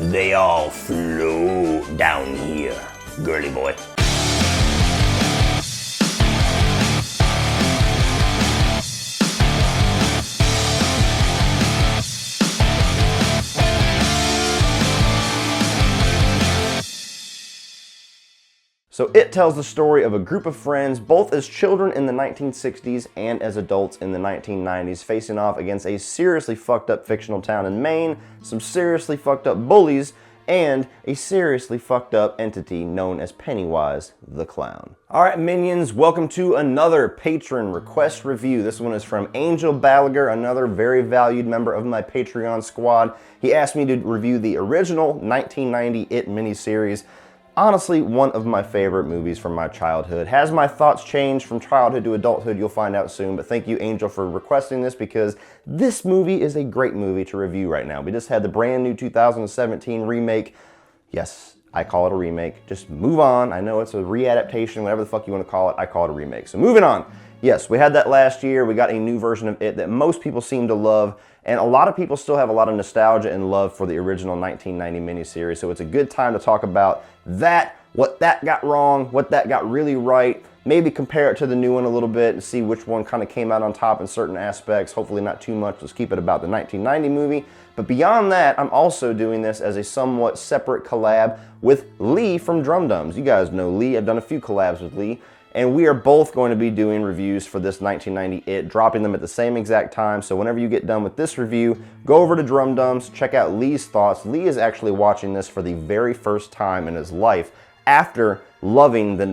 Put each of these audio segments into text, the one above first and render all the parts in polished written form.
They all flow down here, girly boy. So It tells the story of a group of friends, both as children in the 1960s and as adults in the 1990s, facing off against a seriously fucked up fictional town in Maine, some seriously fucked up bullies, and a seriously fucked up entity known as Pennywise the Clown. Alright minions, welcome to another patron request review. This one is from Angel Balaguer, another very valued member of my Patreon squad. He asked me to review the original 1990 It miniseries. Honestly, one of my favorite movies from my childhood. Has my thoughts changed from childhood to adulthood? You'll find out soon, but thank you, Angel, for requesting this because this movie is a great movie to review right now. We just had the brand new 2017 remake. Yes, I call it a remake. Just move on. I know it's a readaptation, whatever the fuck you want to call it. I call it a remake. So moving on. Yes, we had that last year. We got a new version of It that most people seem to love, and a lot of people still have a lot of nostalgia and love for the original 1990 miniseries, so it's a good time to talk about that, what that got wrong, what that got really right, maybe compare it to the new one a little bit and see which one kind of came out on top in certain aspects. Hopefully not too much. Let's keep it about the 1990 movie. But beyond that, I'm also doing this as a somewhat separate collab with Lee from DrumDums. You guys know Lee. I've done a few collabs with Lee. And we are both going to be doing reviews for this 1990 It, dropping them at the same exact time. So whenever you get done with this review, go over to DrumDums, check out Lee's thoughts. Lee is actually watching this for the very first time in his life after loving the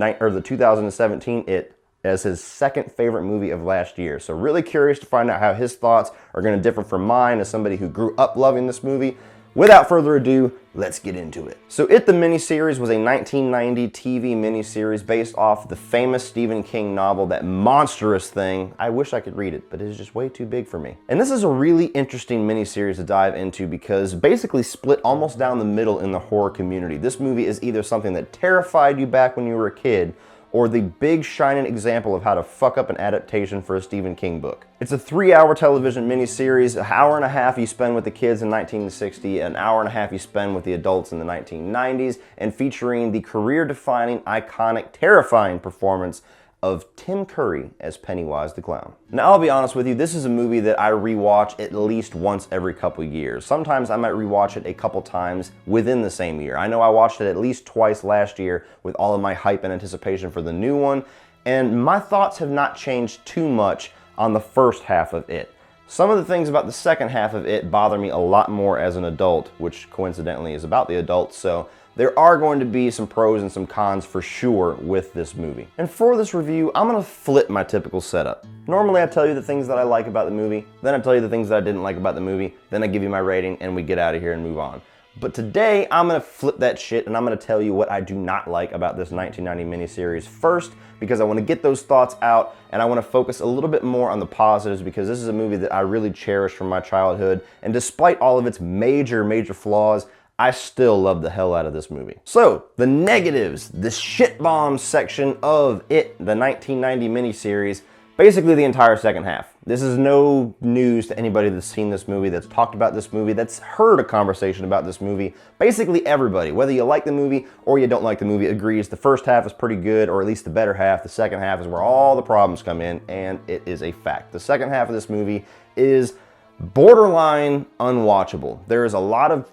2017 It as his second favorite movie of last year. So really curious to find out how his thoughts are going to differ from mine as somebody who grew up loving this movie. Without further ado, let's get into it. So It the miniseries was a 1990 TV miniseries based off the famous Stephen King novel, That Monstrous Thing. I wish I could read it, but it is just way too big for me. And this is a really interesting miniseries to dive into because basically split almost down the middle in the horror community. This movie is either something that terrified you back when you were a kid, or the big shining example of how to fuck up an adaptation for a Stephen King book. It's a 3-hour television miniseries, an hour and a half you spend with the kids in 1960, an hour and a half you spend with the adults in the 1990s, and featuring the career-defining, iconic, terrifying performance of Tim Curry as Pennywise the Clown. Now I'll be honest with you, this is a movie that I rewatch at least once every couple years. Sometimes I might rewatch it a couple times within the same year. I know I watched it at least twice last year with all of my hype and anticipation for the new one, and my thoughts have not changed too much on the first half of It. Some of the things about the second half of It bother me a lot more as an adult, which coincidentally is about the adults, so there are going to be some pros and some cons for sure with this movie. And for this review, I'm gonna flip my typical setup. Normally I tell you the things that I like about the movie, then I tell you the things that I didn't like about the movie, then I give you my rating and we get out of here and move on. But today, I'm gonna flip that shit and I'm gonna tell you what I do not like about this 1990 miniseries first, because I wanna get those thoughts out and I wanna focus a little bit more on the positives because this is a movie that I really cherish from my childhood, and despite all of its major flaws, I still love the hell out of this movie. So, the negatives, the shit bomb section of It, the 1990 miniseries, basically the entire second half. This is no news to anybody that's seen this movie, that's talked about this movie, that's heard a conversation about this movie. Basically everybody, whether you like the movie or you don't like the movie, agrees the first half is pretty good, or at least the better half. The second half is where all the problems come in, and it is a fact. The second half of this movie is borderline unwatchable. There is a lot of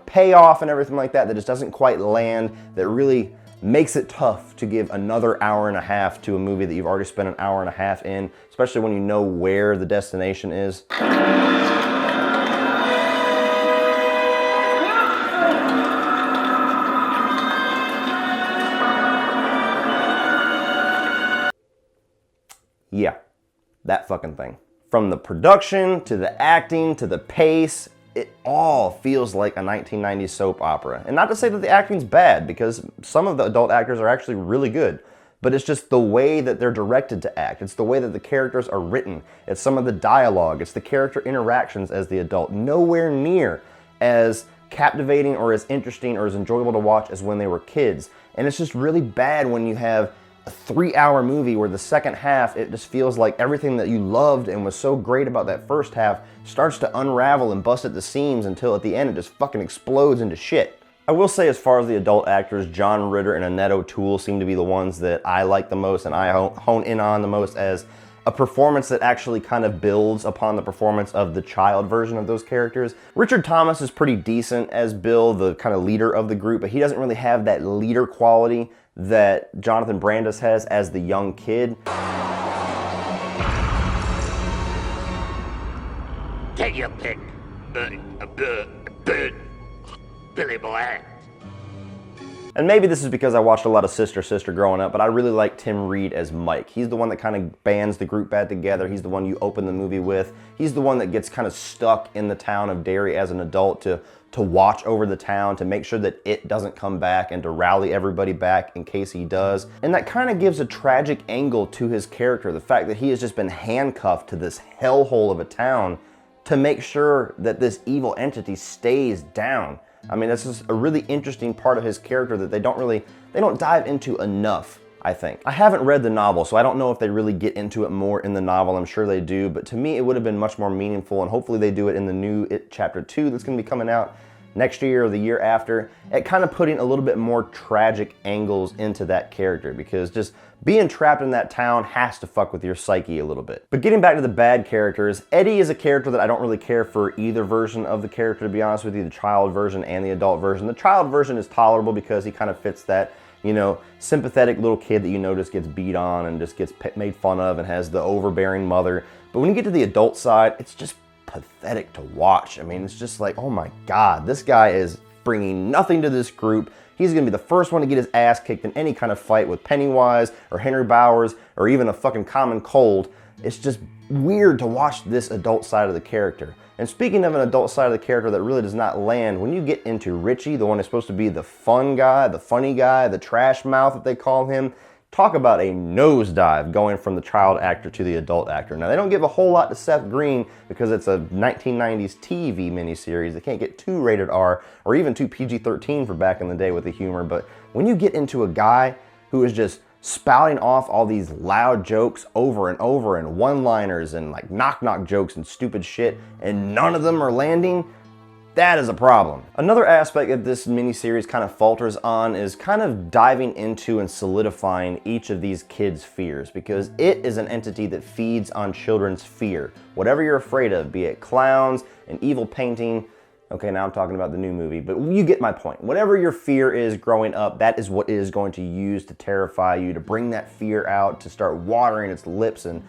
payoff and everything like that just doesn't quite land, that really makes it tough to give another hour and a half to a movie that you've already spent an hour and a half in, especially when you know where the destination is. Yeah, that fucking thing. From the production, to the acting, to the pace, it all feels like a 1990s soap opera. And not to say that the acting's bad, because some of the adult actors are actually really good, but it's just the way that they're directed to act. It's the way that the characters are written. It's some of the dialogue. It's the character interactions as the adult. Nowhere near as captivating or as interesting or as enjoyable to watch as when they were kids. And it's just really bad when you have a 3-hour movie where the second half, it just feels like everything that you loved and was so great about that first half starts to unravel and bust at the seams until at the end it just fucking explodes into shit. I will say, as far as the adult actors, John Ritter and Annette O'Toole seem to be the ones that I like the most and I hone in on the most as a performance that actually kind of builds upon the performance of the child version of those characters. Richard Thomas is pretty decent as Bill, the kind of leader of the group, but he doesn't really have that leader quality that Jonathan Brandis has as the young kid. Take your pick, Billy Boy. And maybe this is because I watched a lot of Sister Sister growing up, but I really like Tim Reed as Mike. He's the one that kind of bands the group back together. He's the one you open the movie with. He's the one that gets kind of stuck in the town of Derry as an adult to watch over the town, to make sure that it doesn't come back and to rally everybody back in case he does. And that kind of gives a tragic angle to his character, the fact that he has just been handcuffed to this hellhole of a town to make sure that this evil entity stays down. I mean, this is a really interesting part of his character that they don't dive into enough, I think. I haven't read the novel, so I don't know if they really get into it more in the novel. I'm sure they do, but to me, it would have been much more meaningful, and hopefully they do it in the new It Chapter 2 that's gonna be coming out next year or the year after, at kind of putting a little bit more tragic angles into that character, because just being trapped in that town has to fuck with your psyche a little bit. But getting back to the bad characters, Eddie is a character that I don't really care for either version of the character, to be honest with you, the child version and the adult version. The child version is tolerable because he kind of fits that, you know, sympathetic little kid that you know just gets beat on and just gets made fun of and has the overbearing mother. But when you get to the adult side, it's just pathetic to watch. I mean, it's just like, oh my God, this guy is bringing nothing to this group. He's gonna be the first one to get his ass kicked in any kind of fight with Pennywise or Henry Bowers or even a fucking common cold. It's just weird to watch this adult side of the character. And speaking of an adult side of the character that really does not land, when you get into Richie, the one who's supposed to be the fun guy, the funny guy, the trash mouth that they call him, talk about a nosedive going from the child actor to the adult actor. Now, they don't give a whole lot to Seth Green because it's a 1990s TV miniseries. They can't get too rated R or even too PG-13 for back in the day with the humor. But when you get into a guy who is just spouting off all these loud jokes over and over and one-liners and like knock-knock jokes and stupid shit, and none of them are landing, that is a problem. Another aspect that this miniseries kind of falters on is kind of diving into and solidifying each of these kids' fears, because it is an entity that feeds on children's fear. Whatever you're afraid of, be it clowns, an evil painting, okay, now I'm talking about the new movie, but you get my point. Whatever your fear is growing up, that is what it is going to use to terrify you, to bring that fear out, to start watering its lips and,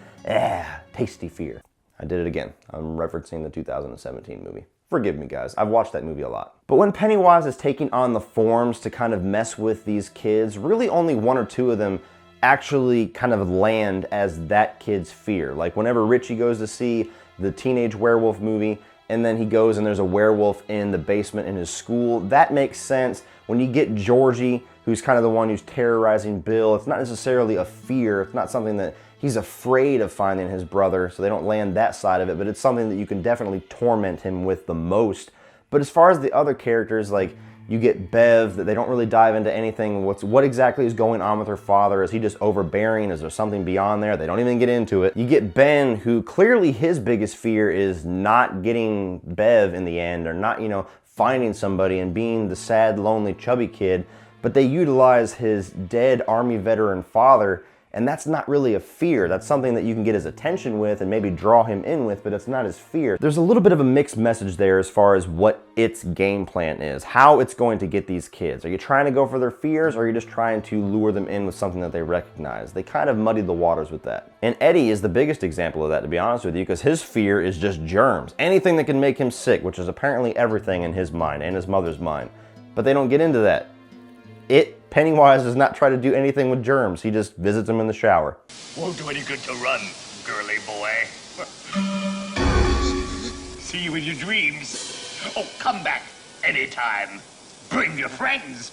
tasty fear. I did it again. I'm referencing the 2017 movie. Forgive me, guys. I've watched that movie a lot. But when Pennywise is taking on the forms to kind of mess with these kids, really only one or two of them actually kind of land as that kid's fear. Like whenever Richie goes to see the teenage werewolf movie, and then he goes and there's a werewolf in the basement in his school, that makes sense. When you get Georgie, who's kind of the one who's terrorizing Bill, it's not necessarily a fear. It's not something that he's afraid of finding his brother, so they don't land that side of it, but it's something that you can definitely torment him with the most. But as far as the other characters, like you get Bev, that they don't really dive into anything. What exactly is going on with her father? Is he just overbearing? Is there something beyond there? They don't even get into it. You get Ben, who clearly his biggest fear is not getting Bev in the end, or not, you know, finding somebody and being the sad, lonely, chubby kid. But they utilize his dead Army veteran father, and that's not really a fear. That's something that you can get his attention with and maybe draw him in with, but it's not his fear. There's a little bit of a mixed message there as far as what its game plan is, how it's going to get these kids. Are you trying to go for their fears, or are you just trying to lure them in with something that they recognize? They kind of muddied the waters with that. And Eddie is the biggest example of that, to be honest with you, because his fear is just germs. Anything that can make him sick, which is apparently everything in his mind and his mother's mind. But they don't get into that. Pennywise does not try to do anything with germs. He just visits them in the shower. Won't do any good to run, girly boy. See you in your dreams. Oh, come back anytime. Bring your friends.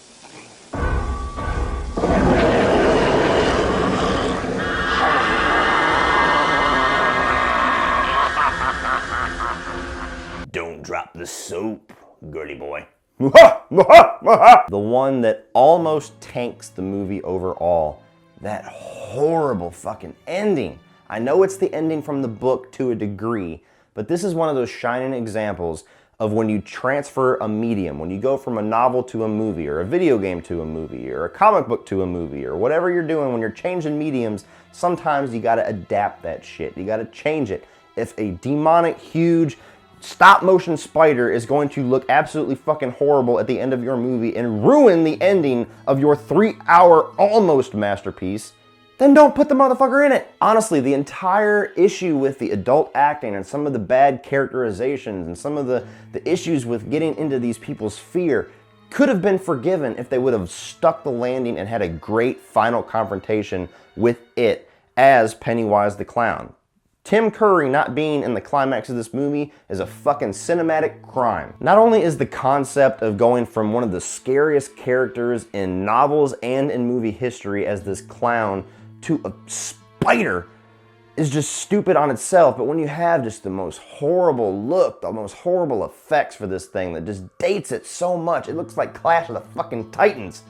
Don't drop the soap, girly boy. The one that almost tanks the movie overall, that horrible fucking ending. I know it's the ending from the book to a degree, but this is one of those shining examples of when you transfer a medium, when you go from a novel to a movie, or a video game to a movie, or a comic book to a movie, or whatever you're doing, when you're changing mediums, sometimes you gotta adapt that shit. You gotta change it. If a demonic, huge, stop-motion spider is going to look absolutely fucking horrible at the end of your movie and ruin the ending of your 3-hour almost masterpiece, then don't put the motherfucker in it. Honestly, the entire issue with the adult acting and some of the bad characterizations and some of the issues with getting into these people's fear could have been forgiven if they would have stuck the landing and had a great final confrontation with it as Pennywise the Clown. Tim Curry not being in the climax of this movie is a fucking cinematic crime. Not only is the concept of going from one of the scariest characters in novels and in movie history as this clown to a spider is just stupid on itself, but when you have just the most horrible look, the most horrible effects for this thing that just dates it so much, it looks like Clash of the fucking Titans.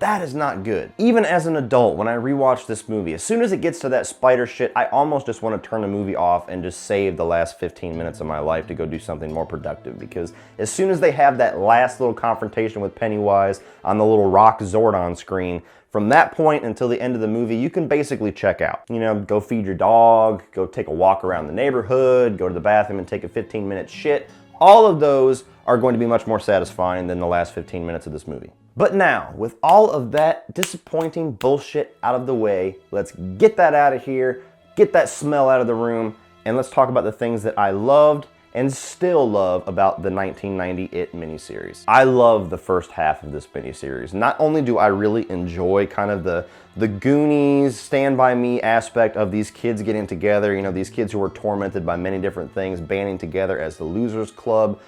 That is not good. Even as an adult, when I rewatch this movie, as soon as it gets to that spider shit, I almost just want to turn the movie off and just save the last 15 minutes of my life to go do something more productive, because as soon as they have that last little confrontation with Pennywise on the little rock Zordon screen, from that point until the end of the movie, you can basically check out. You know, go feed your dog, go take a walk around the neighborhood, go to the bathroom and take a 15-minute shit. All of those are going to be much more satisfying than the last 15 minutes of this movie. But now, with all of that disappointing bullshit out of the way, let's get that out of here, get that smell out of the room, and let's talk about the things that I loved and still love about the 1990 It miniseries. I love the first half of this miniseries. Not only do I really enjoy kind of the Goonies, Stand By Me aspect of these kids getting together, you know, these kids who were tormented by many different things, banding together as the Losers Club.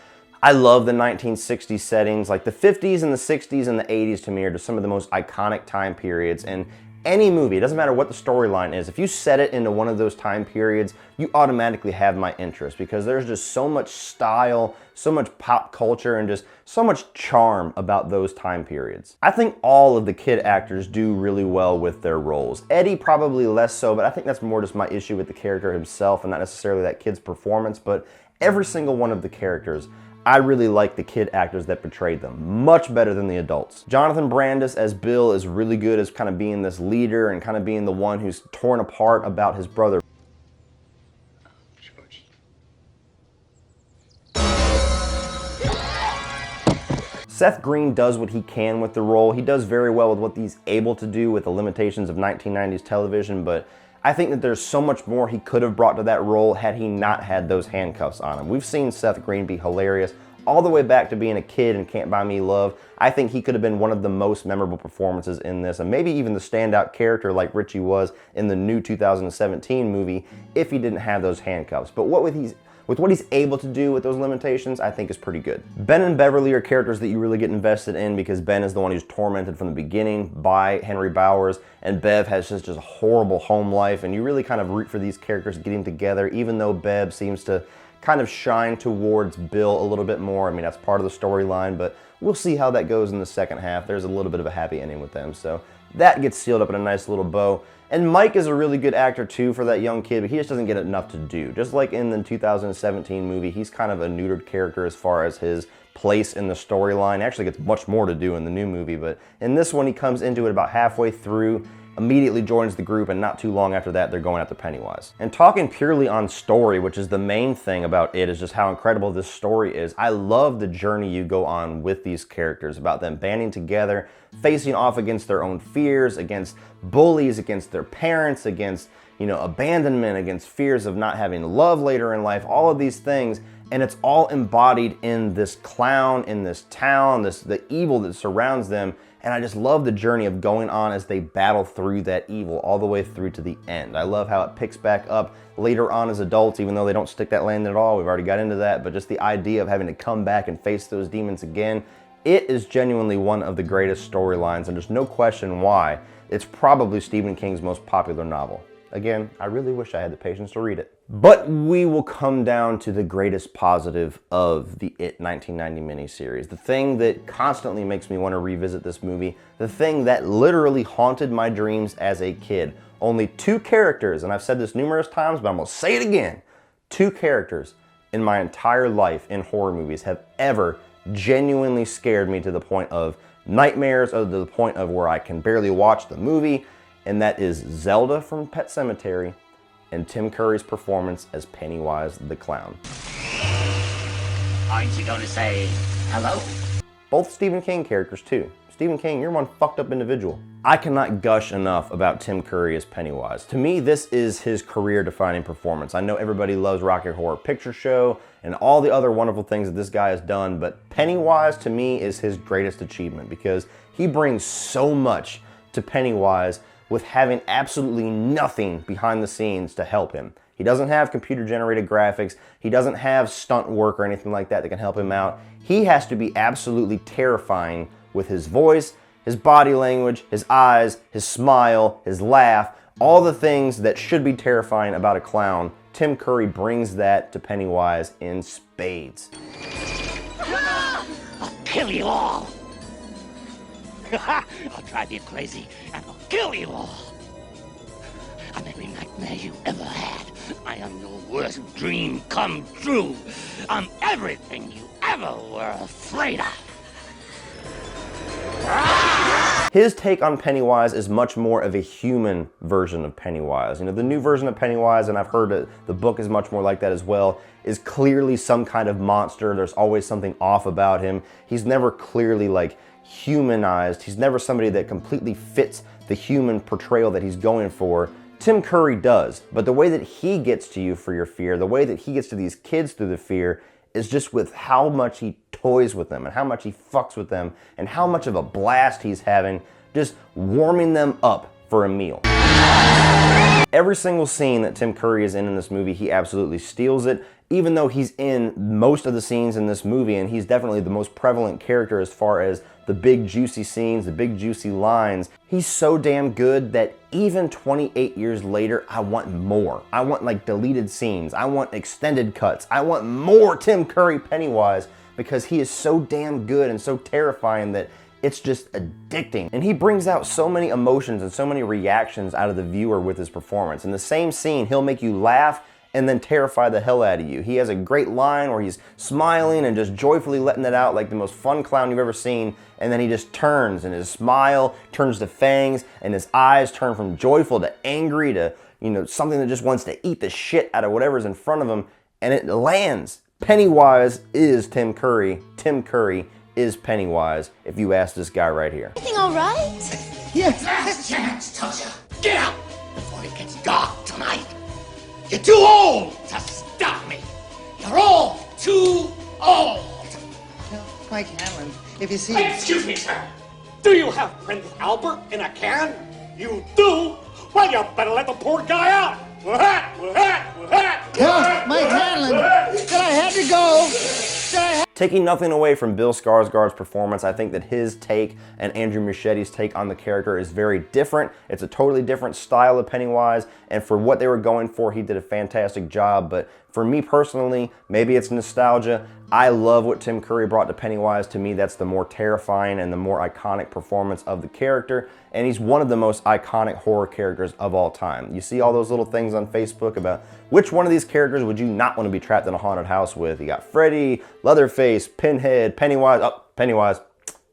I love the 1960s settings. Like the 50s and the 60s and the 80s to me are just some of the most iconic time periods, and any movie, it doesn't matter what the storyline is, if you set it into one of those time periods, you automatically have my interest, because there's just so much style, so much pop culture, and just so much charm about those time periods. I think all of the kid actors do really well with their roles. Eddie probably less so, but I think that's more just my issue with the character himself and not necessarily that kid's performance, but every single one of the characters, I really like the kid actors that portrayed them, much better than the adults. Jonathan Brandis as Bill is really good as kind of being this leader and kind of being the one who's torn apart about his brother. Seth Green does what he can with the role. He does very well with what he's able to do with the limitations of 1990s television, but I think that there's so much more he could have brought to that role had he not had those handcuffs on him. We've seen Seth Green be hilarious all the way back to being a kid in Can't Buy Me Love. I think he could have been one of the most memorable performances in this, and maybe even the standout character like Richie was in the new 2017 movie if he didn't have those handcuffs. But with what he's able to do with those limitations, I think is pretty good. Ben and Beverly are characters that you really get invested in, because Ben is the one who's tormented from the beginning by Henry Bowers, and Bev has just a horrible home life, and you really kind of root for these characters getting together, even though Bev seems to kind of shine towards Bill a little bit more. I mean, that's part of the storyline, but we'll see how that goes in the second half. There's a little bit of a happy ending with them, so that gets sealed up in a nice little bow. And Mike is a really good actor too for that young kid, but he just doesn't get enough to do. Just like in the 2017 movie, he's kind of a neutered character as far as his place in the storyline. Actually gets much more to do in the new movie, but in this one he comes into it about halfway through, immediately joins the group, and not too long after that they're going after Pennywise. And talking purely on story, which is the main thing about it, is just how incredible this story is. I love the journey you go on with these characters, about them banding together, facing off against their own fears, against bullies, against their parents, against, you know, abandonment, against fears of not having love later in life, all of these things. And it's all embodied in this clown, in this town, the evil that surrounds them. And I just love the journey of going on as they battle through that evil all the way through to the end. I love how it picks back up later on as adults, even though they don't stick that landing at all. We've already got into that, but just the idea of having to come back and face those demons again, it is genuinely one of the greatest storylines, and there's no question why. It's probably Stephen King's most popular novel. Again, I really wish I had the patience to read it. But we will come down to the greatest positive of the It 1990 miniseries. The thing that constantly makes me want to revisit this movie. The thing that literally haunted my dreams as a kid. Only 2 characters, and I've said this numerous times, but I'm going to say it again. 2 characters in my entire life in horror movies have ever genuinely scared me to the point of nightmares, or to the point of where I can barely watch the movie. And that is Zelda from Pet Sematary and Tim Curry's performance as Pennywise the Clown. Aren't you going to say hello? Both Stephen King characters too. Stephen King, you're one fucked up individual. I cannot gush enough about Tim Curry as Pennywise. To me, this is his career-defining performance. I know everybody loves Rocky Horror Picture Show and all the other wonderful things that this guy has done, but Pennywise to me is his greatest achievement because he brings so much to Pennywise with having absolutely nothing behind the scenes to help him. He doesn't have computer-generated graphics. He doesn't have stunt work or anything like that that can help him out. He has to be absolutely terrifying with his voice, his body language, his eyes, his smile, his laugh, all the things that should be terrifying about a clown. Tim Curry brings that to Pennywise in spades. I'll kill you all. I'll drive you crazy and I'll kill you all. I'm every nightmare you ever had. I am your worst dream come true. I'm everything you ever were afraid of. His take on Pennywise is much more of a human version of Pennywise. You know, the new version of Pennywise, and I've heard that the book is much more like that as well, is clearly some kind of monster. There's always something off about him. He's never clearly like humanized. He's never somebody that completely fits the human portrayal that he's going for. Tim Curry does, but the way that he gets to you for your fear, the way that he gets to these kids through the fear, is just with how much he toys with them and how much he fucks with them and how much of a blast he's having just warming them up for a meal. Every single scene that Tim Curry is in this movie, he absolutely steals it. Even though he's in most of the scenes in this movie, and he's definitely the most prevalent character as far as the big juicy scenes, the big juicy lines, he's so damn good that even 28 years later, I want more. I want like deleted scenes. I want extended cuts. I want more Tim Curry Pennywise because he is so damn good and so terrifying that it's just addicting. And he brings out so many emotions and so many reactions out of the viewer with his performance. In the same scene, he'll make you laugh and then terrify the hell out of you. He has a great line where he's smiling and just joyfully letting it out like the most fun clown you've ever seen, and then he just turns and his smile turns to fangs and his eyes turn from joyful to angry to, you know, something that just wants to eat the shit out of whatever's in front of him, and it lands. Pennywise is Tim Curry. Tim Curry is Pennywise, if you ask this guy right here. Everything all right? Yes. Last chance, Tasha. Get out before it gets dark tonight. You're too old to stop me. You're all too old. Mike Hanlon, if you see... Excuse me, sir. Do you have Prince Albert in a can? You do? Well, you better let the poor guy out. Tell Mike Hanlon that I had to go. Taking nothing away from Bill Skarsgård's performance, I think that his take and Andrew Muschietti's take on the character is very different. It's a totally different style of Pennywise, and for what they were going for, he did a fantastic job. But for me personally, maybe it's nostalgia. I love what Tim Curry brought to Pennywise. To me, that's the more terrifying and the more iconic performance of the character, and he's one of the most iconic horror characters of all time. You see all those little things on Facebook about which one of these characters would you not want to be trapped in a haunted house with? You got Freddy, Leatherface, Pinhead, Pennywise. Oh, Pennywise.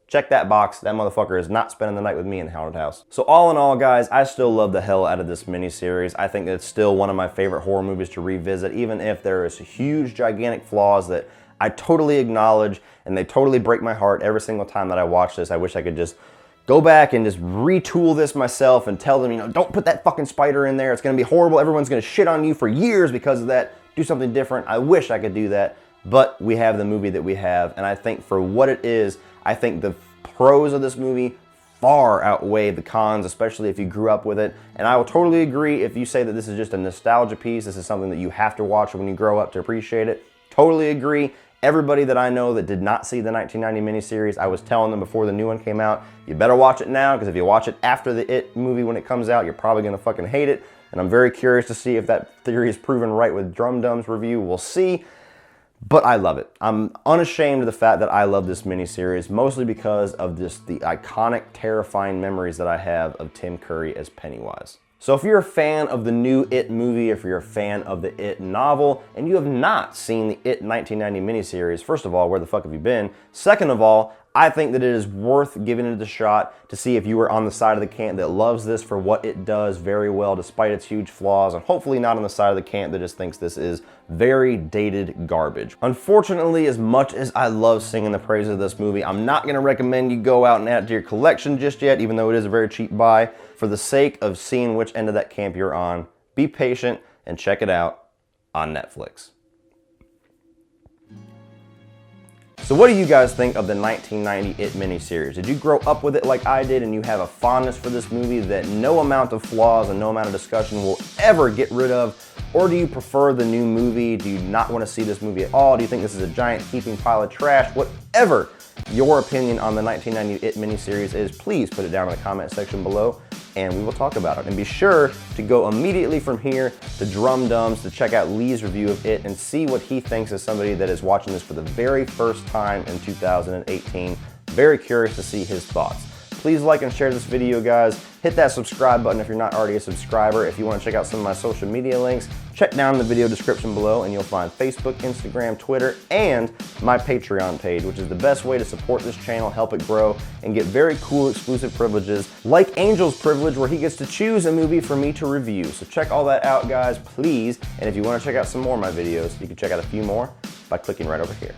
Check that box. That motherfucker is not spending the night with me in the haunted house. So all in all, guys, I still love the hell out of this miniseries. I think it's still one of my favorite horror movies to revisit, even if there is huge, gigantic flaws that I totally acknowledge, and they totally break my heart every single time that I watch this. I wish I could just go back and just retool this myself and tell them, you know, don't put that fucking spider in there. It's gonna be horrible. Everyone's gonna shit on you for years because of that. Do something different. I wish I could do that, but we have the movie that we have, and I think for what it is, I think the pros of this movie far outweigh the cons, especially if you grew up with it. And I will totally agree if you say that this is just a nostalgia piece, this is something that you have to watch when you grow up to appreciate it. Totally agree. Everybody that I know that did not see the 1990 miniseries, I was telling them before the new one came out, you better watch it now, because if you watch it after the It movie when it comes out, you're probably gonna fucking hate it. and I'm very curious to see if that theory is proven right with DrumDums review. We'll see. But I love it. I'm unashamed of the fact that I love this miniseries, mostly because of just the iconic, terrifying memories that I have of Tim Curry as Pennywise. So if you're a fan of the new It movie, if you're a fan of the It novel, and you have not seen the It 1990 miniseries, first of all, where the fuck have you been? Second of all, I think that it is worth giving it a shot to see if you are on the side of the camp that loves this for what it does very well despite its huge flaws, and hopefully not on the side of the camp that just thinks this is very dated garbage. Unfortunately, as much as I love singing the praises of this movie, I'm not going to recommend you go out and add it to your collection just yet, even though it is a very cheap buy. For the sake of seeing which end of that camp you're on, be patient and check it out on Netflix. So what do you guys think of the 1990 It miniseries? Did you grow up with it like I did and you have a fondness for this movie that no amount of flaws and no amount of discussion will ever get rid of? Or do you prefer the new movie? Do you not want to see this movie at all? Do you think this is a giant heaping pile of trash? Whatever your opinion on the 1990 It miniseries is, please put it down in the comment section below and we will talk about it. And be sure to go immediately from here to DrumDums to check out Lee's review of It and see what he thinks as somebody that is watching this for the very first time in 2018. Very curious to see his thoughts. Please like and share this video, guys. Hit that subscribe button if you're not already a subscriber. If you want to check out some of my social media links, check down in the video description below and you'll find Facebook, Instagram, Twitter, and my Patreon page, which is the best way to support this channel, help it grow, and get very cool exclusive privileges, like Angel's privilege, where he gets to choose a movie for me to review. So check all that out, guys, please. And if you want to check out some more of my videos, you can check out a few more by clicking right over here.